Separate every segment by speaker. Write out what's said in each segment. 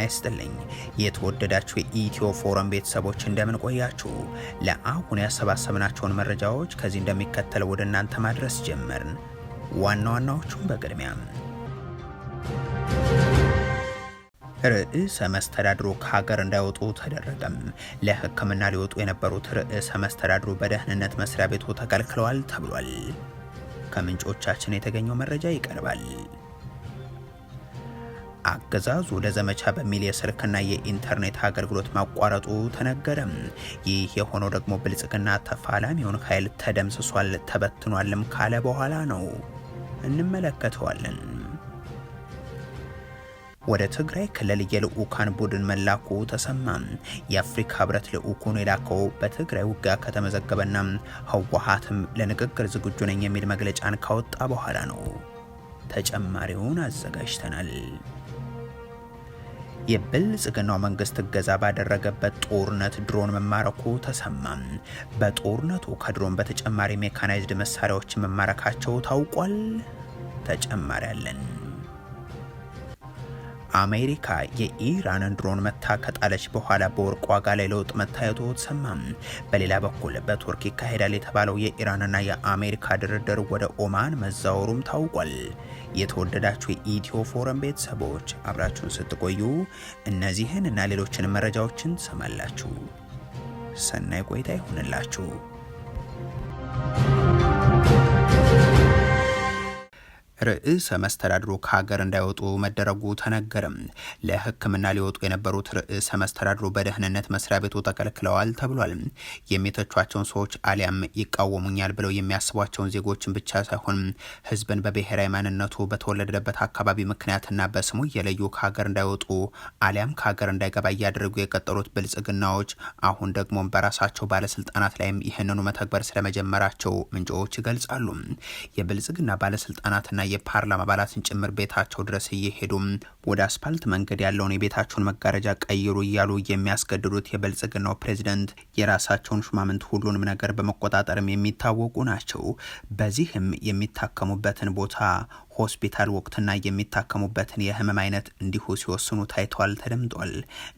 Speaker 1: ይስጥልኝ የተወደዳችሁ የኢትዮ ፎረም ቤተሰቦች እንደምን ቆያችሁ? ለአሁን ያሰባሰብናቸውን መረጃዎች ከዚህ እንደሚከተለው ወደ እናንተ ማድረስ ጀመርን። ዋና ዋናዎቹን በቅድሚያ ርዕሰ መስተዳድሩ ከሀገር እንዳይወጡ ተደረገም። ለሕክምና ሊወጡ የነበሩት ርዕሰ መስተዳድሩ በደህንነት መስሪያ ቤቱ ተከልክለዋል ተብሏል። ከምንጮቻችን የተገኘው መረጃ ይቀርባል። አገዛዙ ለዘመቻ በሚል የስልክና የኢንተርኔት አገልግሎት ማቋረጡ ተነገረም። ይህ የሆነው ደግሞ ብልጽግና ተፋላሚውን ኃይል ተደምስሷል ተበትኗልም ካለ በኋላ ነው። እንመለከተዋለን። ወደ ትግራይ ክልል የልዑካን ቡድን መላኩ ተሰማ። የአፍሪካ ህብረት ልዑኩን የላከው በትግራይ ውጊያ ከተመዘገበና ህወሓትም ለንግግር ዝግጁ ነኝ የሚል መግለጫን ካወጣ በኋላ ነው። ተጨማሪውን አዘጋጅተናል። የብልጽግናው መንግስት እገዛ ባደረገበት ጦርነት ድሮን መማረኩ ተሰማ። በጦርነቱ ከድሮን በተጨማሪ ሜካናይዝድ መሳሪያዎች መማረካቸው ታውቋል። ተጨማሪ አለን። አሜሪካ የኢራንን ድሮን መታ ከጣለች በኋላ በወርቅ ዋጋ ላይ ለውጥ መታየቱ ተሰማ። በሌላ በኩል በቱርክ ይካሄዳል የተባለው የኢራንና የአሜሪካ ድርድር ወደ ኦማን መዛወሩም ታውቋል። የተወደዳችሁ የኢትዮ ፎረም ቤተሰቦች አብራችሁን ስትቆዩ እነዚህን እና ሌሎችን መረጃዎችን ትሰማላችሁ። ሰናይ ቆይታ ይሁንላችሁ። ርዕሰ መስተዳድሩ ከሀገር እንዳይወጡ መደረጉ ተነገረም። ለሕክምና ሊወጡ የነበሩት ርዕሰ መስተዳድሩ በደህንነት መስሪያ ቤቱ ተከልክለዋል ተብሏል። የሚተቿቸውን ሰዎች አሊያም ይቃወሙኛል ብለው የሚያስቧቸውን ዜጎችን ብቻ ሳይሆን ህዝብን በብሔራዊ ማንነቱ በተወለደበት አካባቢ ምክንያትና በስሙ እየለዩ ከሀገር እንዳይወጡ አሊያም ከሀገር እንዳይገባ እያደረጉ የቀጠሉት ብልጽግናዎች አሁን ደግሞ በራሳቸው ባለስልጣናት ላይም ይህንኑ መተግበር ስለመጀመራቸው ምንጮች ይገልጻሉ። የብልጽግና ባለስልጣናትና የፓርላማ አባላትን ጭምር ቤታቸው ድረስ እየሄዱ ወደ አስፓልት መንገድ ያለውን የቤታቸውን መጋረጃ ቀይሩ እያሉ የሚያስገድዱት የብልጽግናው ፕሬዝዳንት የራሳቸውን ሹማምንት ሁሉንም ነገር በመቆጣጠርም የሚታወቁ ናቸው። በዚህም የሚታከሙበትን ቦታ ሆስፒታል ወቅትና የሚታከሙበትን የህመም አይነት እንዲሁ ሲወስኑ ታይተዋል፣ ተደምጧል።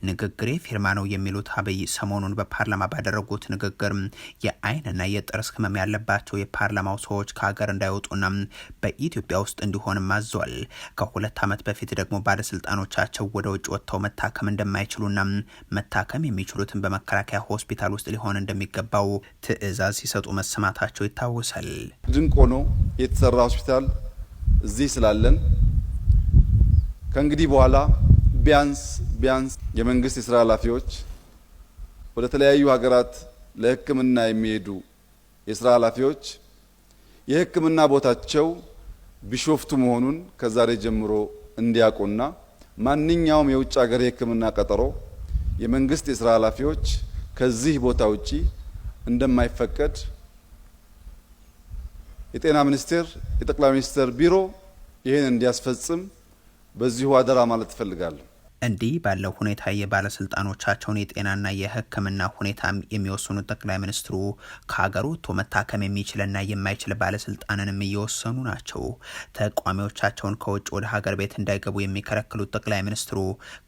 Speaker 1: ንግግሬ ፊርማ ነው የሚሉት አብይ ሰሞኑን በፓርላማ ባደረጉት ንግግር የአይንና የጥርስ ህመም ያለባቸው የፓርላማው ሰዎች ከሀገር እንዳይወጡና በኢትዮጵያ ውስጥ እንዲሆንም አዟል። ከ2 ዓመት በፊት ደግሞ ባለስልጣኖቻቸው ወደ ውጭ ወጥተው መታከም እንደማይችሉና መታከም የሚችሉትን በመከላከያ ሆስፒታል ውስጥ ሊሆን እንደሚገባው ትዕዛዝ ሲሰጡ መሰማታቸው ይታወሳል።
Speaker 2: ድንቅ ሆኖ የተሰራ ሆስፒታል እዚህ ስላለን ከእንግዲህ በኋላ ቢያንስ የመንግስት የስራ ኃላፊዎች ወደ ተለያዩ ሀገራት ለሕክምና የሚሄዱ የስራ ኃላፊዎች የሕክምና ቦታቸው ቢሾፍቱ መሆኑን ከዛሬ ጀምሮ እንዲያውቁና ማንኛውም የውጭ ሀገር የሕክምና ቀጠሮ የመንግስት የስራ ኃላፊዎች ከዚህ ቦታ ውጪ እንደማይፈቀድ የጤና ሚኒስቴር የጠቅላይ ሚኒስትር ቢሮ ይህን እንዲያስፈጽም በዚሁ አደራ ማለት እፈልጋለሁ።
Speaker 1: እንዲህ ባለው ሁኔታ የባለስልጣኖቻቸውን የጤናና የሕክምና ሁኔታም የሚወስኑት ጠቅላይ ሚኒስትሩ ከሀገር ወጥቶ መታከም የሚችልና የማይችል ባለስልጣንንም እየወሰኑ ናቸው። ተቋሚዎቻቸውን ከውጭ ወደ ሀገር ቤት እንዳይገቡ የሚከለክሉት ጠቅላይ ሚኒስትሩ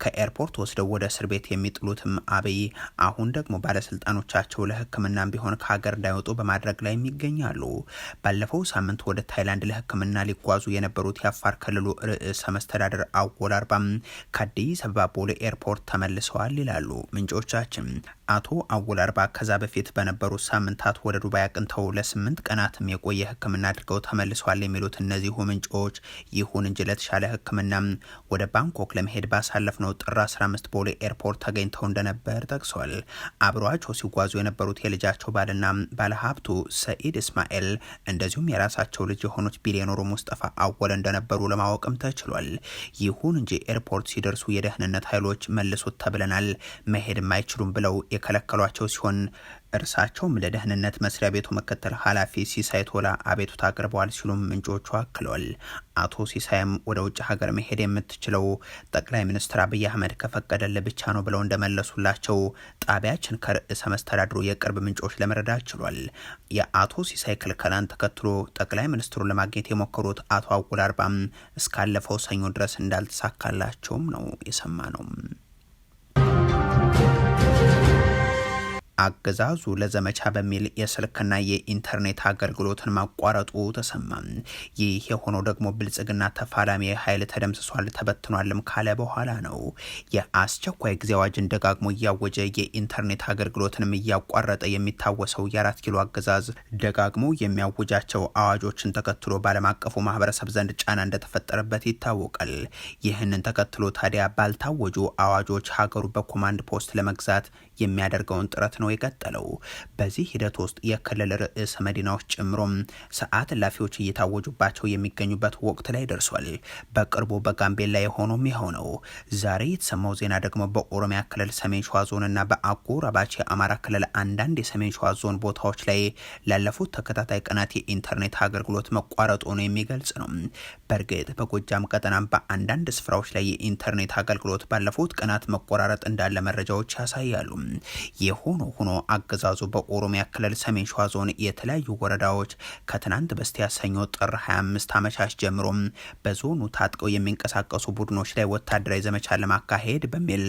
Speaker 1: ከኤርፖርት ወስደው ወደ እስር ቤት የሚጥሉትም አብይ አሁን ደግሞ ባለስልጣኖቻቸው ለሕክምናም ቢሆን ከሀገር እንዳይወጡ በማድረግ ላይ ይገኛሉ። ባለፈው ሳምንት ወደ ታይላንድ ለሕክምና ሊጓዙ የነበሩት የአፋር ክልሉ ርዕሰ መስተዳድር አወል አርባም ከአዲስ አበባ ቦሌ ኤርፖርት ተመልሰዋል ይላሉ ምንጮቻችን። አቶ አወል አርባ ከዛ በፊት በነበሩ ሳምንታት ወደ ዱባይ አቅንተው ለ8 ቀናትም የቆየ ሕክምና አድርገው ተመልሰዋል የሚሉት እነዚሁ ምንጮች ይሁን እንጂ ለተሻለ ሕክምና ወደ ባንኮክ ለመሄድ ባሳለፍነው ጥር 15 ቦሌ ኤርፖርት ተገኝተው እንደነበር ጠቅሷል። አብሯቸው ሲጓዙ የነበሩት የልጃቸው ባልና ባለሀብቱ ሰኢድ እስማኤል እንደዚሁም የራሳቸው ልጅ የሆኑት ቢሊዮነሩ ሙስጠፋ አወል እንደነበሩ ለማወቅም ተችሏል። ይሁን እንጂ ኤርፖርት ሲደርሱ የደህንነት ኃይሎች መልሶት ተብለናል መሄድም አይችሉም ብለው የከለከሏቸው ሲሆን እርሳቸውም ለደህንነት መስሪያ ቤቱ ምክትል ኃላፊ ሲሳይ ቶላ አቤቱታ አቅርበዋል ሲሉም ምንጮቹ አክለዋል። አቶ ሲሳይም ወደ ውጭ ሀገር መሄድ የምትችለው ጠቅላይ ሚኒስትር አብይ አህመድ ከፈቀደልህ ብቻ ነው ብለው እንደመለሱላቸው ጣቢያችን ከርዕሰ መስተዳድሩ የቅርብ ምንጮች ለመረዳት ችሏል። የአቶ ሲሳይ ክልከላን ተከትሎ ጠቅላይ ሚኒስትሩን ለማግኘት የሞከሩት አቶ አወል አርባም እስካለፈው ሰኞ ድረስ እንዳልተሳካላቸውም ነው የሰማ ነው። አገዛዙ ለዘመቻ በሚል የስልክና የኢንተርኔት አገልግሎትን ማቋረጡ ተሰማ። ይህ የሆነው ደግሞ ብልጽግና ተፋላሚ ኃይል ተደምስሷል ተበትኗልም ካለ በኋላ ነው። የአስቸኳይ ጊዜ አዋጅን ደጋግሞ እያወጀ የኢንተርኔት አገልግሎትንም እያቋረጠ የሚታወሰው የ4 ኪሎ አገዛዝ ደጋግሞ የሚያወጃቸው አዋጆችን ተከትሎ ባለም አቀፉ ማህበረሰብ ዘንድ ጫና እንደተፈጠረበት ይታወቃል። ይህንን ተከትሎ ታዲያ ባልታወጁ አዋጆች ሀገሩ በኮማንድ ፖስት ለመግዛት የሚያደርገውን ጥረት ነው የቀጠለው። በዚህ ሂደት ውስጥ የክልል ርዕሰ መዲናዎች ጭምሮም ሰዓት እላፊዎች እየታወጁባቸው የሚገኙበት ወቅት ላይ ደርሷል። በቅርቡ በጋምቤላ የሆነው የሆነው ዛሬ የተሰማው ዜና ደግሞ በኦሮሚያ ክልል ሰሜን ሸዋ ዞንና በአጎራባች የአማራ ክልል አንዳንድ የሰሜን ሸዋ ዞን ቦታዎች ላይ ላለፉት ተከታታይ ቀናት የኢንተርኔት አገልግሎት መቋረጡ ነው የሚገልጽ ነው። በእርግጥ በጎጃም ቀጠና በአንዳንድ ስፍራዎች ላይ የኢንተርኔት አገልግሎት ባለፉት ቀናት መቆራረጥ እንዳለ መረጃዎች ያሳያሉ። የሆኖ ሆኖ አገዛዙ በኦሮሚያ ክልል ሰሜን ሸዋ ዞን የተለያዩ ወረዳዎች ከትናንት በስቲያ ሰኞ ጥር 25 አመሻሽ ጀምሮ በዞኑ ታጥቀው የሚንቀሳቀሱ ቡድኖች ላይ ወታደራዊ ዘመቻ ለማካሄድ በሚል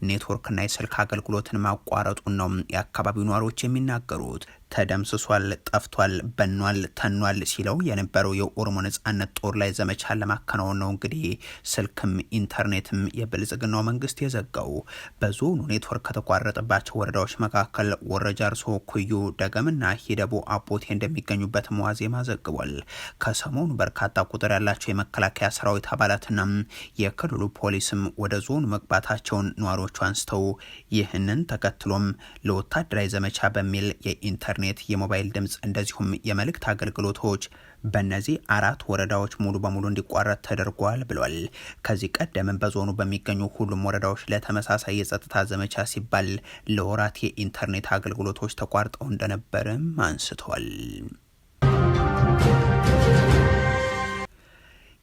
Speaker 1: ኔትወርክና የስልክ አገልግሎትን ማቋረጡን ነው የአካባቢው ነዋሪዎች የሚናገሩት። ተደምስሷል፣ ጠፍቷል፣ በኗል፣ ተኗል ሲለው የነበረው የኦሮሞ ነጻነት ጦር ላይ ዘመቻ ለማከናወን ነው እንግዲህ ስልክም ኢንተርኔትም የብልጽግናው መንግስት የዘጋው። በዞኑ ኔትወርክ ከተቋረጠባቸው ወረዳዎች መካከል ወረጃ አርሶ፣ ኩዩ፣ ደገምና ሂደቡ አቦቴ እንደሚገኙበት ዋዜማ ዘግቧል። ከሰሞኑ በርካታ ቁጥር ያላቸው የመከላከያ ሰራዊት አባላትና የክልሉ ፖሊስም ወደ ዞኑ መግባታቸውን ነዋሪዎቹ አንስተው ይህንን ተከትሎም ለወታደራዊ ዘመቻ በሚል የኢንተርኔት የሞባይል ድምጽ እንደዚሁም የመልእክት አገልግሎቶች በእነዚህ 4 ወረዳዎች ሙሉ በሙሉ እንዲቋረጥ ተደርጓል ብሏል። ከዚህ ቀደም በዞኑ በሚገኙ ሁሉም ወረዳዎች ለተመሳሳይ የጸጥታ ዘመቻ ሲባል ለወራት የኢንተርኔት አገልግሎቶች ተቋርጠው እንደነበርም አንስተዋል።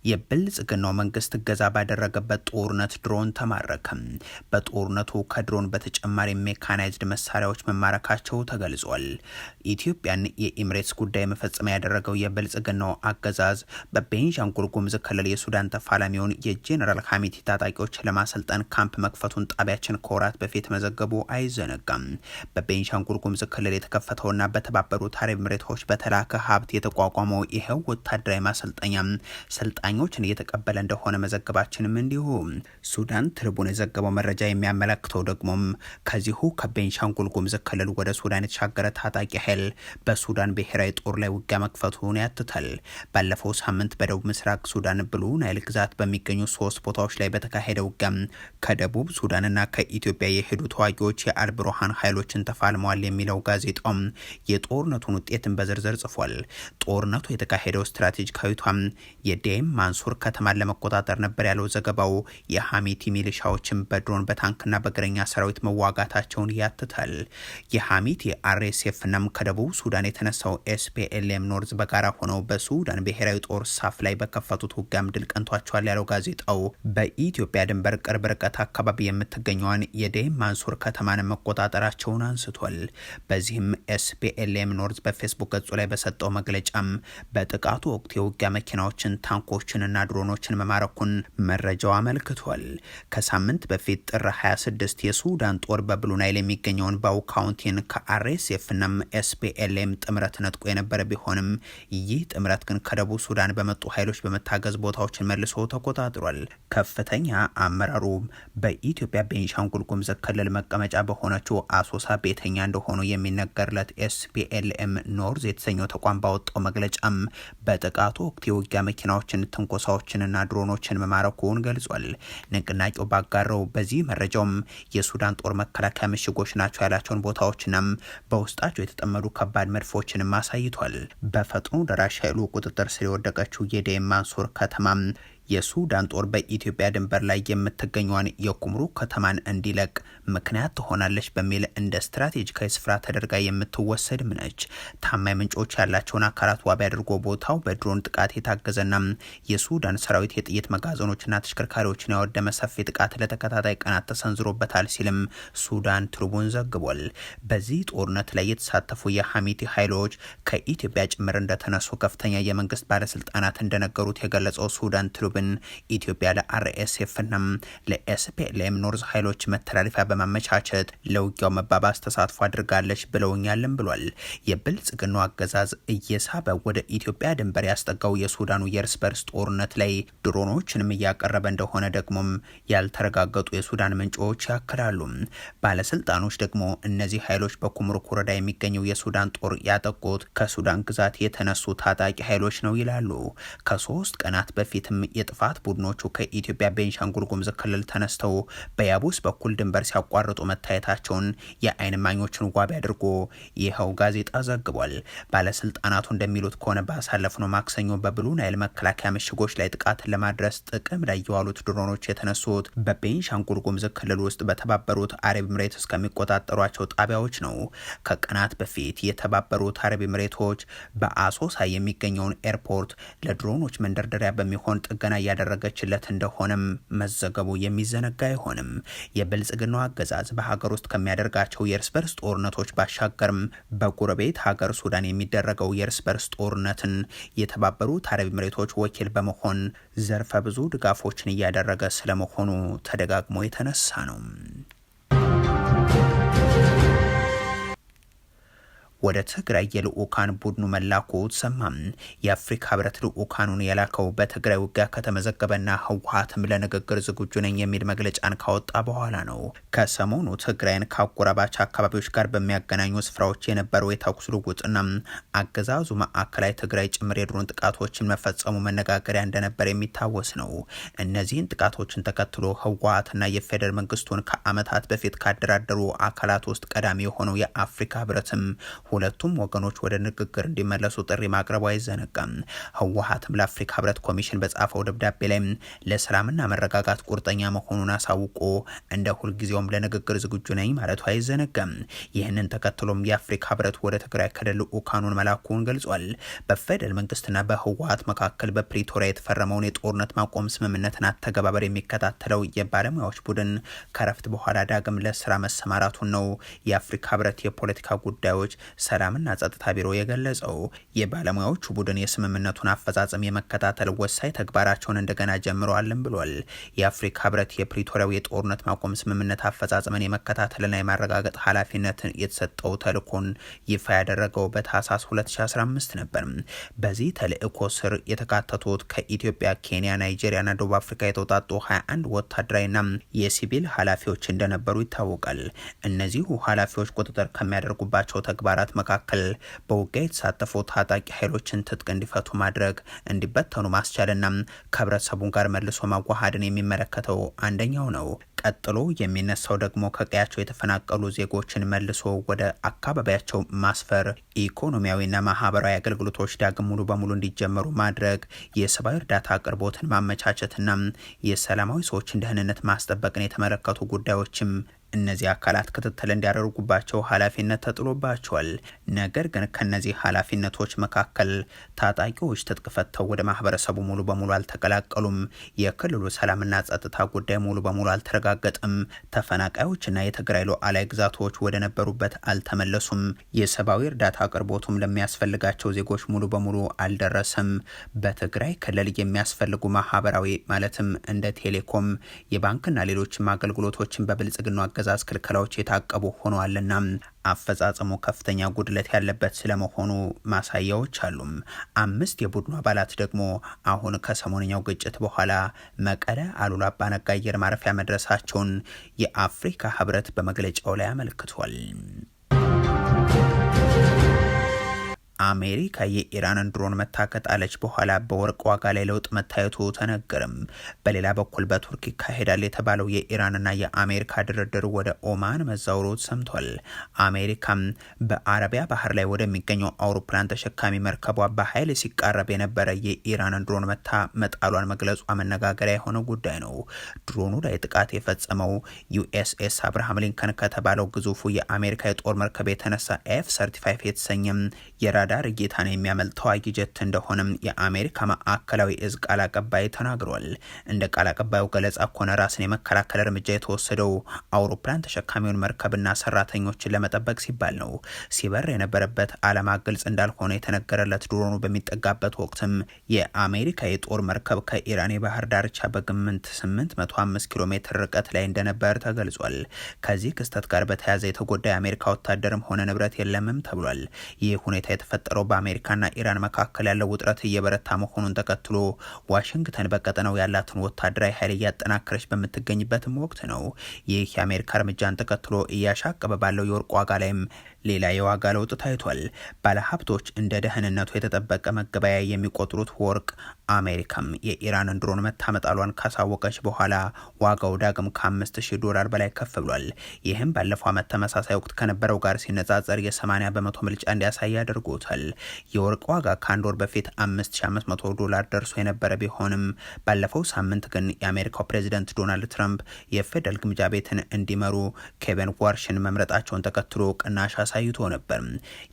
Speaker 1: የብልጽግናው መንግስት እገዛ ባደረገበት ጦርነት ድሮን ተማረከም። በጦርነቱ ከድሮን በተጨማሪ ሜካናይዝድ መሳሪያዎች መማረካቸው ተገልጿል። ኢትዮጵያን የኢምሬትስ ጉዳይ መፈጸሚያ ያደረገው የብልጽግናው አገዛዝ በቤንሻንጉል ጉሙዝ ክልል የሱዳን ተፋላሚውን የጄኔራል ሐሚቲ ታጣቂዎች ለማሰልጠን ካምፕ መክፈቱን ጣቢያችን ከወራት በፊት መዘገቡ አይዘነጋም። በቤንሻንጉል ጉሙዝ ክልል የተከፈተውና በተባበሩት አረብ ኤምሬቶች በተላከ ሀብት የተቋቋመው ይሄው ወታደራዊ ማሰልጠኛ ኞችን እየተቀበለ እንደሆነ መዘገባችንም እንዲሁ። ሱዳን ትሪቡን የዘገበው መረጃ የሚያመለክተው ደግሞም ከዚሁ ከቤንሻንጉል ጉሙዝ ክልል ወደ ሱዳን የተሻገረ ታጣቂ ኃይል በሱዳን ብሔራዊ ጦር ላይ ውጊያ መክፈቱን ያትታል። ባለፈው ሳምንት በደቡብ ምስራቅ ሱዳን ብሉ ናይል ግዛት በሚገኙ 3 ቦታዎች ላይ በተካሄደ ውጊያ ከደቡብ ሱዳንና ከኢትዮጵያ የሄዱ ተዋጊዎች የአልብሩሃን ኃይሎችን ተፋልመዋል የሚለው ጋዜጣው የጦርነቱን ውጤትን በዝርዝር ጽፏል። ጦርነቱ የተካሄደው ስትራቴጂካዊቷም የዴም ማንሱር ከተማን ለመቆጣጠር ነበር ያለው ዘገባው። የሐሚቲ ሚሊሻዎችን በድሮን በታንክና በእግረኛ ሰራዊት መዋጋታቸውን ያትታል። የሐሚቲ አርኤስኤፍናም ከደቡብ ሱዳን የተነሳው ኤስፒኤልኤም ኖርዝ በጋራ ሆነው በሱዳን ብሔራዊ ጦር ሳፍ ላይ በከፈቱት ውጊያም ድል ቀንቷቸዋል ያለው ጋዜጣው በኢትዮጵያ ድንበር ቅርብ ርቀት አካባቢ የምትገኘዋን የዴም ማንሱር ከተማን መቆጣጠራቸውን አንስቷል። በዚህም ኤስፒኤልኤም ኖርዝ በፌስቡክ ገጹ ላይ በሰጠው መግለጫም በጥቃቱ ወቅት የውጊያ መኪናዎችን፣ ታንኮችንና ድሮኖችን መማረኩን መረጃው አመልክቷል። ከሳምንት በፊት ጥር 26 የሱዳን ጦር በብሉ ናይል የሚገኘውን ባው ካውንቲን ከአርኤስኤፍና ኤስፒኤልኤም ጥምረት ነጥቆ የነበረ ቢሆንም ይህ ጥምረት ግን ከደቡብ ሱዳን በመጡ ኃይሎች በመታገዝ ቦታዎችን መልሶ ተቆጣጥሯል። ከፍተኛ አመራሩ በኢትዮጵያ ቤንሻንጉል ጉሙዝ ክልል መቀመጫ በሆነችው አሶሳ ቤተኛ እንደሆኑ የሚነገርለት ኤስፒኤልኤም ኖርዝ የተሰኘው ተቋም ባወጣው መግለጫም በጥቃቱ ወቅት የውጊያ መኪናዎችን፣ ትንኮሳዎችንና ድሮኖችን መማረኩን ገልጿል። ንቅናቄው ባጋራው በዚህ መረጃውም የሱዳን ጦር መከላከያ ምሽጎች ናቸው ያላቸውን ቦታዎችንም በውስጣቸው የተጠመዱ ከባድ መድፎችንም አሳይቷል። በፈጥኖ ደራሽ ኃይሉ ቁጥጥር ስር የወደቀችው የዴም ማንሱር ከተማም የሱዳን ጦር በኢትዮጵያ ድንበር ላይ የምትገኘዋን የኩምሩክ ከተማን እንዲለቅ ምክንያት ትሆናለች በሚል እንደ ስትራቴጂካዊ ስፍራ ተደርጋ የምትወሰድም ነች። ታማኝ ምንጮች ያላቸውን አካላት ዋቢ አድርጎ ቦታው በድሮን ጥቃት የታገዘና የሱዳን ሰራዊት የጥይት መጋዘኖችና ተሽከርካሪዎችን ያወደመ ሰፊ ጥቃት ለተከታታይ ቀናት ተሰንዝሮበታል ሲልም ሱዳን ትሪቡን ዘግቧል። በዚህ ጦርነት ላይ የተሳተፉ የሐሚቲ ኃይሎች ከኢትዮጵያ ጭምር እንደተነሱ ከፍተኛ የመንግስት ባለስልጣናት እንደነገሩት የገለጸው ሱዳን ትሪቡን ወደብን ኢትዮጵያ ለአርኤስኤፍና ለኤስፒኤልኤም ኖርዝ ኃይሎች መተላለፊያ በማመቻቸት ለውጊያው መባባስ ተሳትፎ አድርጋለች ብለውኛልም ብሏል። የብልጽግናው አገዛዝ እየሳበ ወደ ኢትዮጵያ ድንበር ያስጠጋው የሱዳኑ የእርስ በርስ ጦርነት ላይ ድሮኖችንም እያቀረበ እንደሆነ ደግሞም ያልተረጋገጡ የሱዳን ምንጮች ያክላሉ። ባለስልጣኖች ደግሞ እነዚህ ኃይሎች በኩምሩክ ወረዳ የሚገኘው የሱዳን ጦር ያጠቁት ከሱዳን ግዛት የተነሱ ታጣቂ ኃይሎች ነው ይላሉ። ከ3 ቀናት በፊትም የጥፋት ቡድኖቹ ከኢትዮጵያ ቤንሻንጉል ጉሙዝ ክልል ተነስተው በያቡስ በኩል ድንበር ሲያቋርጡ መታየታቸውን የአይን እማኞችን ዋቢ አድርጎ ይኸው ጋዜጣ ዘግቧል። ባለስልጣናቱ እንደሚሉት ከሆነ ባሳለፍነው ማክሰኞ በብሉ ናይል መከላከያ ምሽጎች ላይ ጥቃትን ለማድረስ ጥቅም ላይ የዋሉት ድሮኖች የተነሱት በቤንሻንጉል ጉሙዝ ክልል ውስጥ በተባበሩት አረብ ኤምሬትስ ከሚቆጣጠሯቸው ጣቢያዎች ነው። ከቀናት በፊት የተባበሩት አረብ ኤምሬቶች በአሶሳ የሚገኘውን ኤርፖርት ለድሮኖች መንደርደሪያ በሚሆን ጥገና እያደረገችለት እንደሆነም መዘገቡ የሚዘነጋ አይሆንም። የብልጽግናው አገዛዝ በሀገር ውስጥ ከሚያደርጋቸው የእርስ በርስ ጦርነቶች ባሻገርም በጎረቤት ሀገር ሱዳን የሚደረገው የእርስ በርስ ጦርነትን የተባበሩት አረብ ኤምሬቶች ወኪል በመሆን ዘርፈ ብዙ ድጋፎችን እያደረገ ስለመሆኑ ተደጋግሞ የተነሳ ነው። ወደ ትግራይ የልኡካን ቡድኑ መላኩ ሰማም። የአፍሪካ ህብረት ልኡካኑን የላከው በትግራይ ውጊያ ከተመዘገበና ህወሓትም ለንግግር ዝግጁ ነኝ የሚል መግለጫን ካወጣ በኋላ ነው። ከሰሞኑ ትግራይን ከአጎራባች አካባቢዎች ጋር በሚያገናኙ ስፍራዎች የነበረው የተኩስ ልውውጥና አገዛዙ ማዕከላዊ ትግራይ ጭምር የድሮን ጥቃቶችን መፈጸሙ መነጋገሪያ እንደነበር የሚታወስ ነው። እነዚህን ጥቃቶችን ተከትሎ ህወሓትና የፌደራል መንግስቱን ከዓመታት በፊት ካደራደሩ አካላት ውስጥ ቀዳሚ የሆነው የአፍሪካ ህብረትም ሁለቱም ወገኖች ወደ ንግግር እንዲመለሱ ጥሪ ማቅረቡ አይዘነጋም። ህወሓትም ለአፍሪካ ህብረት ኮሚሽን በጻፈው ደብዳቤ ላይ ለሰላምና መረጋጋት ቁርጠኛ መሆኑን አሳውቆ እንደ ሁልጊዜውም ለንግግር ዝግጁ ነኝ ማለቱ አይዘነጋም። ይህንን ተከትሎም የአፍሪካ ህብረት ወደ ትግራይ ክልል ልኡካኑን መላኩን ገልጿል። በፌደራል መንግስትና በህወሓት መካከል በፕሪቶሪያ የተፈረመውን የጦርነት ማቆም ስምምነትን አተገባበር የሚከታተለው የባለሙያዎች ቡድን ከረፍት በኋላ ዳግም ለስራ መሰማራቱን ነው የአፍሪካ ህብረት የፖለቲካ ጉዳዮች ሰላምና ጸጥታ ቢሮ የገለጸው። የባለሙያዎቹ ቡድን የስምምነቱን አፈጻጸም የመከታተል ወሳኝ ተግባራቸውን እንደገና ጀምረዋልም ብሏል። የአፍሪካ ህብረት የፕሪቶሪያው የጦርነት ማቆም ስምምነት አፈጻጸምን የመከታተልና የማረጋገጥ ኃላፊነት የተሰጠው ተልእኮን ይፋ ያደረገው በታህሳስ 2015 ነበር። በዚህ ተልእኮ ስር የተካተቱት ከኢትዮጵያ፣ ኬንያ፣ ናይጄሪያና ደቡብ አፍሪካ የተውጣጡ 21 ወታደራዊና የሲቪል ኃላፊዎች እንደነበሩ ይታወቃል። እነዚሁ ኃላፊዎች ቁጥጥር ከሚያደርጉባቸው ተግባራት መካከል በውጊያ የተሳተፉ ታጣቂ ኃይሎችን ትጥቅ እንዲፈቱ ማድረግ፣ እንዲበተኑ ማስቻልና ከህብረተሰቡ ጋር መልሶ ማዋሃድን የሚመለከተው አንደኛው ነው። ቀጥሎ የሚነሳው ደግሞ ከቀያቸው የተፈናቀሉ ዜጎችን መልሶ ወደ አካባቢያቸው ማስፈር፣ ኢኮኖሚያዊና ማህበራዊ አገልግሎቶች ዳግም ሙሉ በሙሉ እንዲጀመሩ ማድረግ፣ የሰብአዊ እርዳታ አቅርቦትን ማመቻቸትና የሰላማዊ ሰዎችን ደህንነት ማስጠበቅን የተመለከቱ ጉዳዮችም እነዚህ አካላት ክትትል እንዲያደርጉባቸው ኃላፊነት ተጥሎባቸዋል። ነገር ግን ከነዚህ ኃላፊነቶች መካከል ታጣቂዎች ትጥቅ ፈተው ወደ ማህበረሰቡ ሙሉ በሙሉ አልተቀላቀሉም። የክልሉ ሰላምና ጸጥታ ጉዳይ ሙሉ በሙሉ አልተረጋገጠም። ተፈናቃዮችና የትግራይ ሉዓላዊ ግዛቶች ወደ ነበሩበት አልተመለሱም። የሰብአዊ እርዳታ አቅርቦቱም ለሚያስፈልጋቸው ዜጎች ሙሉ በሙሉ አልደረሰም። በትግራይ ክልል የሚያስፈልጉ ማህበራዊ ማለትም እንደ ቴሌኮም፣ የባንክና ሌሎችም አገልግሎቶችን በብልጽግና አገዛዝ ክልከላዎች የታቀቡ ሆነዋልና አፈጻጸሙ ከፍተኛ ጉድለት ያለበት ስለመሆኑ ማሳያዎች አሉ። 5 የቡድኑ አባላት ደግሞ አሁን ከሰሞነኛው ግጭት በኋላ መቀለ አሉላ አባ ነጋ አየር ማረፊያ መድረሳቸውን የአፍሪካ ህብረት በመግለጫው ላይ አመልክቷል። አሜሪካ የኢራንን ድሮን መታከጣለች በኋላ በወርቅ ዋጋ ላይ ለውጥ መታየቱ ተነገረም። በሌላ በኩል በቱርክ ይካሄዳል የተባለው የኢራንና የአሜሪካ ድርድር ወደ ኦማን መዛወሩ ሰምቷል። አሜሪካም በአረቢያ ባህር ላይ ወደሚገኘው አውሮፕላን ተሸካሚ መርከቧ በኃይል ሲቃረብ የነበረ የኢራንን ድሮን መታ መጣሏን መግለጿ መነጋገሪያ የሆነ ጉዳይ ነው። ድሮኑ ላይ ጥቃት የፈጸመው ዩኤስኤስ አብርሃም ሊንከን ከተባለው ግዙፉ የአሜሪካ የጦር መርከብ የተነሳ F-35 የተሰኘም የራዳር አዳር ጌታን የሚያመልጥ ተዋጊ ጀት እንደሆነም የአሜሪካ ማዕከላዊ እዝ ቃል አቀባይ ተናግሯል። እንደ ቃል አቀባዩ ገለጻ ከሆነ ራስን የመከላከል እርምጃ የተወሰደው አውሮፕላን ተሸካሚውን መርከብና ሰራተኞችን ለመጠበቅ ሲባል ነው። ሲበር የነበረበት ዓላማ ግልጽ እንዳልሆነ የተነገረለት ድሮኑ በሚጠጋበት ወቅትም የአሜሪካ የጦር መርከብ ከኢራን የባህር ዳርቻ በግምት 805 ኪሎ ሜትር ርቀት ላይ እንደነበር ተገልጿል። ከዚህ ክስተት ጋር በተያያዘ የተጎዳ የአሜሪካ ወታደርም ሆነ ንብረት የለምም ተብሏል። ይህ ሁኔታ የተፈጠረው በአሜሪካና ኢራን መካከል ያለው ውጥረት እየበረታ መሆኑን ተከትሎ ዋሽንግተን በቀጠናው ያላትን ወታደራዊ ኃይል እያጠናከረች በምትገኝበትም ወቅት ነው። ይህ የአሜሪካ እርምጃን ተከትሎ እያሻቀበ ባለው የወርቅ ዋጋ ላይም ሌላ የዋጋ ለውጥ ታይቷል። ባለሀብቶች እንደ ደህንነቱ የተጠበቀ መገበያ የሚቆጥሩት ወርቅ አሜሪካም የኢራንን ድሮን መታመጣሏን ካሳወቀች በኋላ ዋጋው ዳግም $5000 በላይ ከፍ ብሏል። ይህም ባለፈው ዓመት ተመሳሳይ ወቅት ከነበረው ጋር ሲነጻጸር የ80 በመቶ ምልጫ እንዲያሳይ አድርጎታል። የወርቅ ዋጋ ከአንድ ወር በፊት $5500 ደርሶ የነበረ ቢሆንም ባለፈው ሳምንት ግን የአሜሪካው ፕሬዚደንት ዶናልድ ትራምፕ የፌደራል ግምጃ ቤትን እንዲመሩ ኬቨን ዋርሽን መምረጣቸውን ተከትሎ ቅናሽ አሳይቶ ነበር።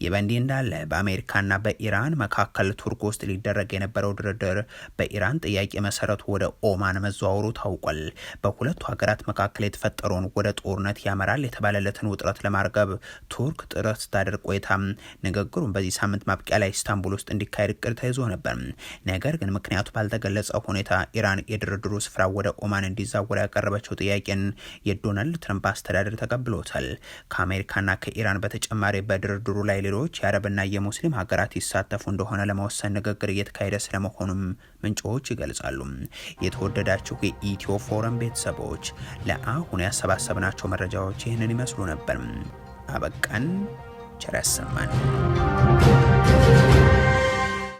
Speaker 1: ይህ በእንዲህ እንዳለ በአሜሪካና በኢራን መካከል ቱርክ ውስጥ ሊደረግ የነበረው ድርድር በኢራን ጥያቄ መሰረቱ ወደ ኦማን መዘዋወሩ ታውቋል። በሁለቱ ሀገራት መካከል የተፈጠረውን ወደ ጦርነት ያመራል የተባለለትን ውጥረት ለማርገብ ቱርክ ጥረት ስታደርግ ቆይታ ንግግሩን በዚህ ሳምንት ማብቂያ ላይ ኢስታንቡል ውስጥ እንዲካሄድ እቅድ ተይዞ ነበር። ነገር ግን ምክንያቱ ባልተገለጸ ሁኔታ ኢራን የድርድሩ ስፍራ ወደ ኦማን እንዲዛወር ያቀረበችው ጥያቄን የዶናልድ ትራምፕ አስተዳደር ተቀብሎታል። ከአሜሪካና ከኢራን በተጨማሪ በድርድሩ ላይ ሌሎች የአረብና የሙስሊም ሀገራት ይሳተፉ እንደሆነ ለመወሰን ንግግር እየተካሄደ ስለመሆኑም ምንጮች ይገልጻሉ። የተወደዳችሁ የኢትዮ ፎረም ቤተሰቦች ለአሁን ያሰባሰብናቸው መረጃዎች ይህንን ይመስሉ ነበር። አበቃን። ቸር ያሰማን።